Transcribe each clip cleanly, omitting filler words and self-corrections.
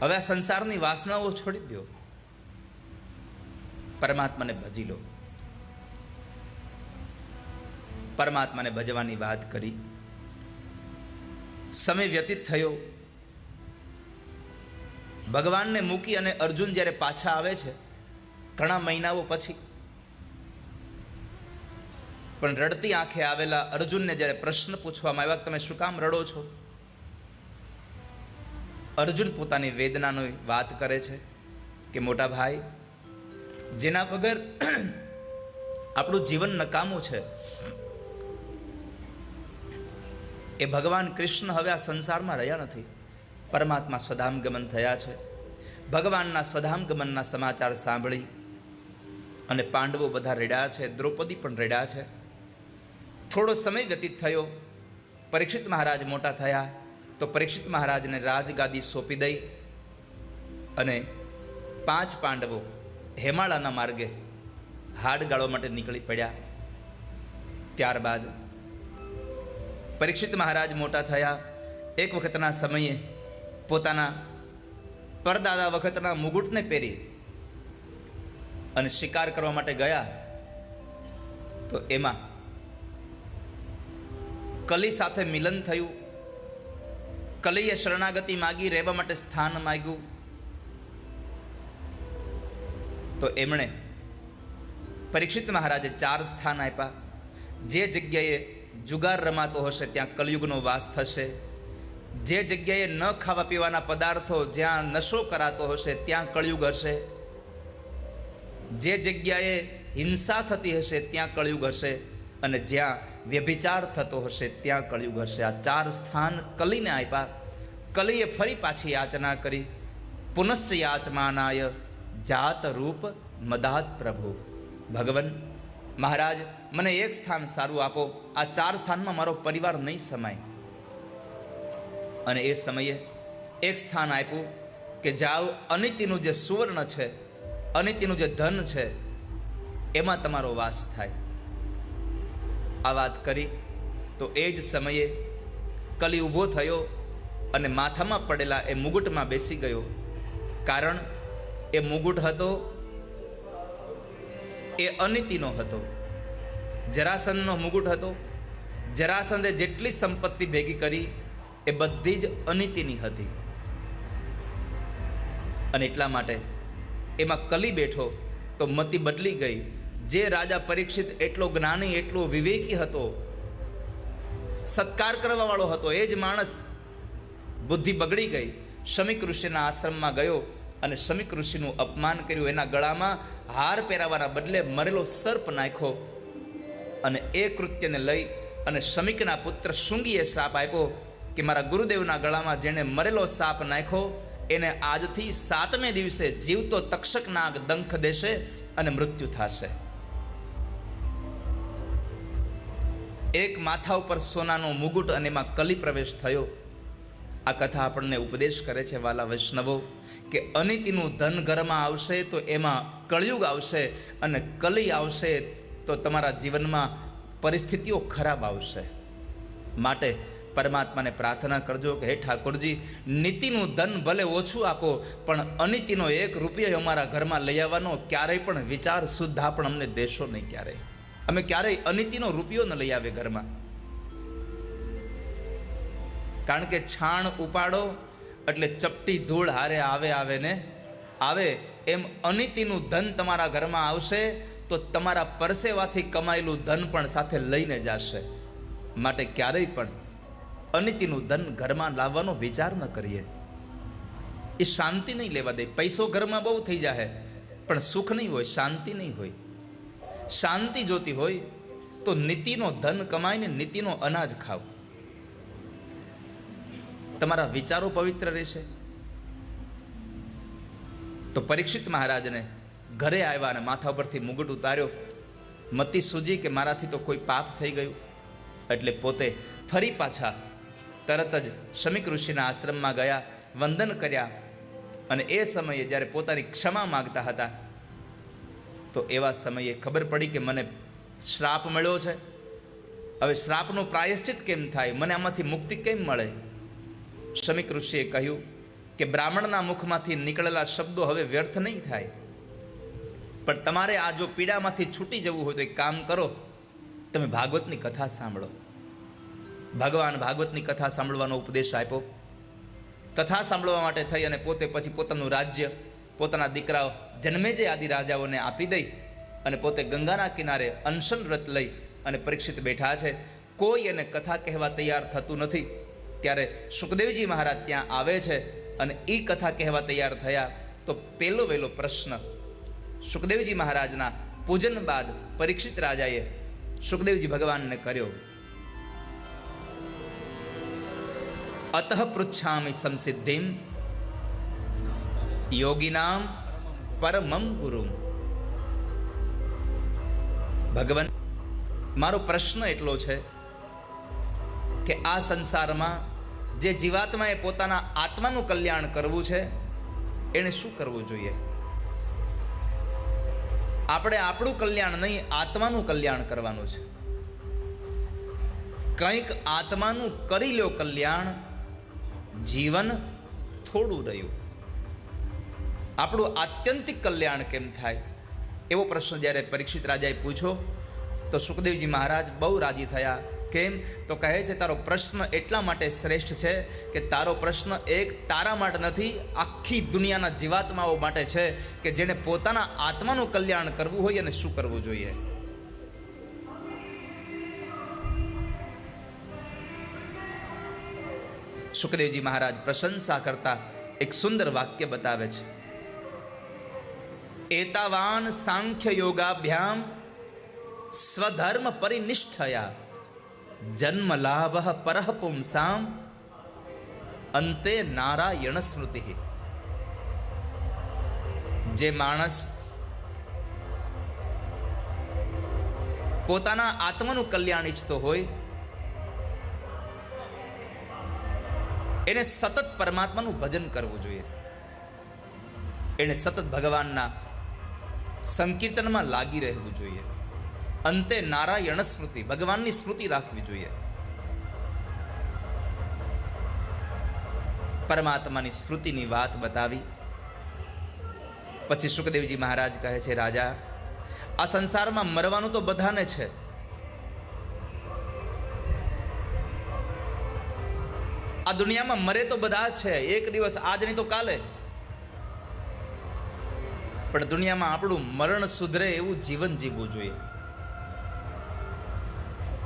હવે આ સંસારની વાસનાઓ છોડી દો, પરમાત્માને ભજી લો. પરમાત્માને ભજવાની વાત કરી. સમય વ્યતીત થયો. ભગવાનને મૂકી અને અર્જુન જ્યારે પાછા આવે છે ઘણા મહિનાઓ પછી, પણ રડતી આંખે આવેલા અર્જુનને જ્યારે પ્રશ્ન પૂછવામાં આવ્યા, તમે શું કામ રડો છો? અર્જુન પોતાની વેદનાની વાત કરે છે કે મોટા ભાઈ, જેના વગર આપણું જીવન નકામું છે, એ ભગવાન કૃષ્ણ હવે આ સંસારમાં રહ્યા નથી. પરમાત્મા સ્વધામ ગમન થયા છે. ભગવાનના સ્વધામ ગમનના સમાચાર સાંભળી અને પાંડવો બધા રડ્યા છે, દ્રૌપદી પણ રડ્યા છે. થોડો સમય વ્યતીત થયો. પરીક્ષિત મહારાજ મોટા થયા તો પરીક્ષિત મહારાજને રાજગાદી સોંપી દઈ અને 5 પાંડવો હેમાળાના માર્ગે હાડ ગાળવા માટે નીકળી પડ્યા. ત્યારબાદ પરીક્ષિત મહારાજ મોટા થયા. એક વખતના સમયે પોતાના પરદાદા વખતના મુગુટને પહેરી અને શિકાર કરવા માટે ગયા તો એમાં કલી સાથે મિલન થયું. કલીએ શરણાગતિ માગી, રહેવા માટે સ્થાન માગ્યું. તો એમણે પરીક્ષિત મહારાજે 4 સ્થાન આપ્યા. જે જગ્યાએ જુગાર રમાતો હશે ત્યાં કલયુગનો વાસ થશે. જે જગ્યાએ ન ખાવા પીવાના પદાર્થો, જ્યાં નશો કરાતો હશે ત્યાં કળયુગ હશે. જે જગ્યાએ હિંસા થતી હશે ત્યાં કળયુગ હશે. અને જ્યાં વ્યભિચાર થતો હશે ત્યાં કળયુગ હશે. આ 4 સ્થાન કલીને આપ્યા. કલીએ ફરી પાછી યાચના કરી. પુનશ્ચ યાચમાનાય જાત રૂપ મદાત પ્રભુ. ભગવાન મહારાજ, મને એક સ્થાન સારું આપો. આ 4 સ્થાનમાં મારો પરિવાર નહીં સમાય. અને એ સમયે એક સ્થાન આપ્યું કે જાઓ, અનિતિનું જે સુવર્ણ છે, અનિતિનું જે ધન છે, એમાં તમારો વાસ થાય. આ વાત કરી તો એ જ સમયે કલી ઊભો થયો અને માથામાં પડેલા એ મુગુટમાં બેસી ગયો. કારણ એ મુગુટ હતો એ અનિતિનો હતો. જરાસંધનો મુગુટ હતો. જરાસંધે જેટલી સંપત્તિ ભેગી કરી એ બધી જ અનિતિની હતી. અને એટલા માટે એમાં કલી બેઠો તો મતિ બદલી ગઈ. જે રાજા પરીક્ષિત એટલો જ્ઞાની, એટલો વિવેકી હતો, સત્કાર કરવા વાળો હતો, એ જ માણસ બુદ્ધિ બગડી ગઈ. શમીક ઋષિના આશ્રમમાં ગયો અને શમીક ઋષિનું અપમાન કર્યું. એના ગળામાં હાર પહેરાવાના બદલે મરેલો સર્પ નાખ્યો. અને એ કૃત્યને લઈ અને શમીકના પુત્ર શૃંગીએ શ્રાપ આપ્યો કે મારા ગુરુદેવના ગળામાં જેણે મરેલો સાપ નાખ્યો એને આજથી 7મે દિવસે જીવતો તક્ષક નાગ દંખ દેશે અને મૃત્યુ થશે. એક માથા ઉપર સોનાનો મુગુટ અને એમાં કલી પ્રવેશ થયો. આ કથા આપણને ઉપદેશ કરે છે વાલા વૈષ્ણવો કે અનિતિનું ધન ઘરમાં આવશે તો એમાં કળયુગ આવશે, અને કલી આવશે તો તમારા જીવનમાં પરિસ્થિતિઓ ખરાબ આવશે. માટે પરમાત્માને પ્રાર્થના કરજો કે હે ઠાકોરજી, નીતિનું ધન ભલે ઓછું આપો પણ અનિતિનો 1 રૂપિયો અમારા ઘરમાં લઈ આવવાનો ક્યારેય પણ વિચાર સુદ્ધા પણ અમને દેશો નહીં. ક્યારેય અમે ક્યારેય અનિતિનો રૂપિયો ન લઈ આવે ઘરમાં. કારણ કે છાણ ઉપાડો એટલે ચપટી ધૂળ હારે આવે ને આવે. એમ અનિતિનું ધન તમારા ઘરમાં આવશે તો તમારા પરસેવાથી કમાયેલું ધન પણ સાથે લઈને જશે. માટે ક્યારેય પણ અનિતિનું ધન ઘરમાં લાવવાનો વિચાર ન કરીએ. એ શાંતિ નહીં લેવા દે. પૈસો ઘરમાં બહુ થઈ જાય પણ સુખ નહીં હોય, શાંતિ નહીં હોય. શાંતિ જોતી હોય તો નીતિનો ધન કમાઈને નીતિનો અનાજ ખાવ. તમારા વિચારો પવિત્ર રહેશે. તો પરીક્ષિત મહારાજને ઘરે આવ્યા અને માથા પરથી મુગુટ ઉતાર્યો. મતિ સૂજી કે મારાથી તો કોઈ પાપ થઈ ગયું. એટલે પોતે ફરી પાછા તરત જ શમીક ઋષિના આશ્રમમાં ગયા, વંદન કર્યા. અને એ સમયે જ્યારે પોતાની ક્ષમા માગતા હતા તો એવા સમયે ખબર પડી કે મને શ્રાપ મળ્યો છે. હવે શ્રાપનું પ્રાયશ્ચિત કેમ થાય, મને આમાંથી મુક્તિ કેમ મળે? શમીક ઋષિએ કહ્યું કે બ્રાહ્મણના મુખમાંથી નીકળેલા શબ્દો હવે વ્યર્થ નહીં થાય, પણ તમારે આ જો પીડામાંથી છૂટી જવું હોય તો એક કામ કરો, તમે ભાગવતની કથા સાંભળો. ભગવાન ભાગવતની કથા સાંભળવાનો ઉપદેશ આપ્યો. કથા સાંભળવા માટે થઈ અને પોતે પછી પોતાનું રાજ્ય પોતાના દીકરાઓ જન્મેજય આદિ રાજાઓને આપી દઈ અને પોતે ગંગાના કિનારે અનશન વ્રત લઈ અને પરીક્ષિત બેઠા છે. કોઈ એને કથા કહેવા તૈયાર થતું નથી. ત્યારે સુખદેવજી મહારાજ ત્યાં આવે છે અને એ કથા કહેવા તૈયાર થયા તો પહેલો વહેલો પ્રશ્ન સુખદેવજી મહારાજના પૂજન બાદ પરીક્ષિત રાજાએ સુખદેવજી ભગવાનને કર્યો. અતઃ પૃચ્છામિ સંસિદ્ધિમ યોગિનામ પરમમ ગુરુમ. ભગવાન, મારો પ્રશ્ન એટલો છે કે આ સંસારમાં જે જીવાત્માએ પોતાના આત્માનું કલ્યાણ કરવું છે એણે શું કરવું જોઈએ? આપણે આપણું કલ્યાણ નહીં, આત્માનું કલ્યાણ કરવાનું છે. કંઈક આત્માનું કરી લો કલ્યાણ, જીવન થોડું રહ્યું. આપણું આત્યંતિક કલ્યાણ કેમ થાય? એવો પ્રશ્ન જ્યારે પરીક્ષિત રાજાએ પૂછ્યો તો સુખદેવજી મહારાજ બહુ રાજી થયા. કેમ? તો કહે છે, તારો પ્રશ્ન એટલા માટે શ્રેષ્ઠ છે કે તારો પ્રશ્ન એક તારા માટે નથી, આખી દુનિયાના જીવાત્માઓ માટે છે કે જેને પોતાના આત્માનું કલ્યાણ કરવું હોય અને શું કરવું જોઈએ. સુખદેવજી મહારાજ પ્રશંસા કરતા એક સુંદર વાક્ય બતાવે છે. એતાવાન સાંખ્ય યોગાભ્યામ સ્વધર્મ પરિનિષ્ઠયા જન્મ લાભ પરઃ પુંસામ અંતે નારાયણ સ્મૃતિ. જે માણસ પોતાના આત્માનું કલ્યાણ ઈચ્છતો હોય એને સતત પરમાત્માનું ભજન કરવું જોઈએ. એને સતત ભગવાનના સંકીર્તનમાં લાગી રહેવું જોઈએ. અંતે નારાયણ સ્મૃતિ, ભગવાનની સ્મૃતિ રાખવી જોઈએ. પરમાત્માની સ્મૃતિની વાત બતાવી પછી સુખદેવજી મહારાજ કહે છે, રાજા, આ સંસારમાં મરવાનું તો બધાને છે, આ દુનિયામાં મરે તો બધા છે, એક દિવસ આજ નહીં તો કાલે, પણ દુનિયામાં આપણું મરણ સુધરે એવું જીવન જીવવું જોઈએ.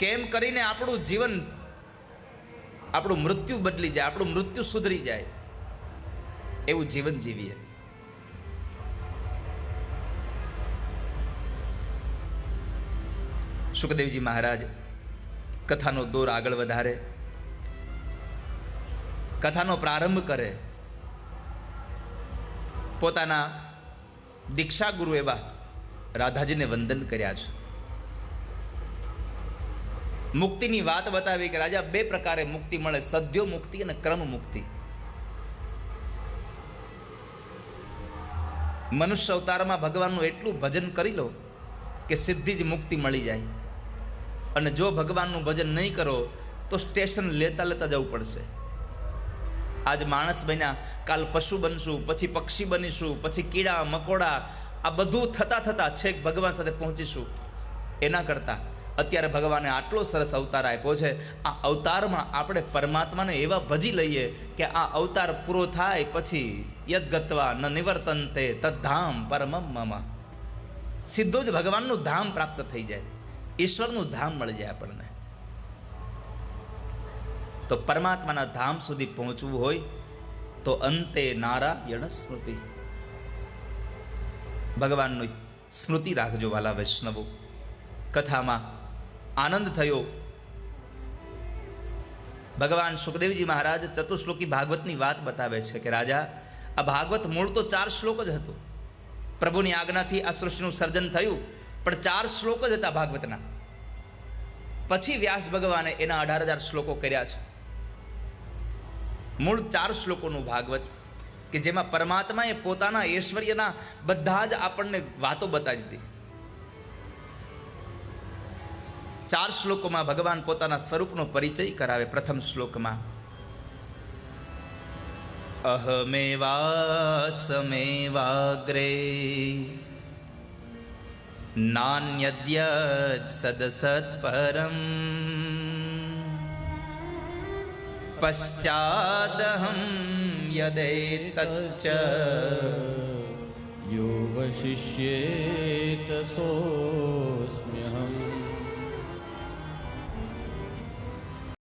કેમ કરીને આપણું જીવન, આપણું મૃત્યુ બદલી જાય, આપણું મૃત્યુ સુધરી જાય એવું જીવન જીવીએ. સુખદેવજી મહારાજ કથાનો દોર આગળ વધારે, કથાનો પ્રારંભ કરે. પોતાના દીક્ષા ગુરુ એવા રાધાજીને વંદન કર્યા છે. મુક્તિની વાત બતાવી કે રાજા, બે પ્રકારે મુક્તિ મળે, સદ્યો મુક્તિ અને ક્રમ મુક્તિ. મનુષ્ય અવતારમાં ભગવાનનું એટલું ભજન કરી લો કે સીધી જ મુક્તિ મળી જાય. અને જો ભગવાનનું ભજન નહીં કરો તો સ્ટેશન લેતા લેતા જવું પડશે. આજ માણસ બન્યા, કાલ પશુ બનશું, પછી પક્ષી બનીશું, પછી કીડા મકોડા, આ બધું થતા થતા છેક ભગવાન સાથે પહોંચીશું. એના કરતાં અત્યારે ભગવાને આટલો સરસ અવતાર આપ્યો છે, આ અવતારમાં આપણે પરમાત્માને એવા ભજી લઈએ કે આ અવતાર પૂરો થાય પછી યદ્ગત્વા ન નિવર્તન્તે તદ્ધામ પરમમ મમ, સીધો જ ભગવાનનું ધામ પ્રાપ્ત થઈ જાય, ઈશ્વરનું ધામ મળી જાય આપણને. તો પરમાત્માના ધામ સુધી પહોંચવું હોય તો અંતે નારાયણ સ્મૃતિ, ભગવાનની સ્મૃતિ રાખજો વાલા વૈષ્ણવો. કથામાં આનંદ થયો. ભગવાન સુખદેવજી મહારાજ ચતુશ્લોકી ભાગવતની વાત બતાવે છે કે રાજા, આ ભાગવત મૂળ તો 4 શ્લોક જ હતું. પ્રભુની આજ્ઞાથી આ સૃષ્ટિનું સર્જન થયું, પણ 4 શ્લોક જ હતા ભાગવતના. પછી વ્યાસ ભગવાને એના 18,000 શ્લોકો કર્યા છે. મૂળ 4 શ્લોકોનું ભાગવત કે જેમાં પરમાત્માએ પોતાના ઐશ્વર્યના બધા જ આપણને વાતો બતાવી દીધી. 4 શ્લોકોમાં ભગવાન પોતાના સ્વરૂપનો પરિચય કરાવે. પ્રથમ શ્લોકમાં અહમેવાસમેવાગ્રે નાન્યદ્યત સદસત્પરમ પશ્ચાદહં યદેતચ્ચ યો વશિષ્યેત સોऽસ્મ્યહम्.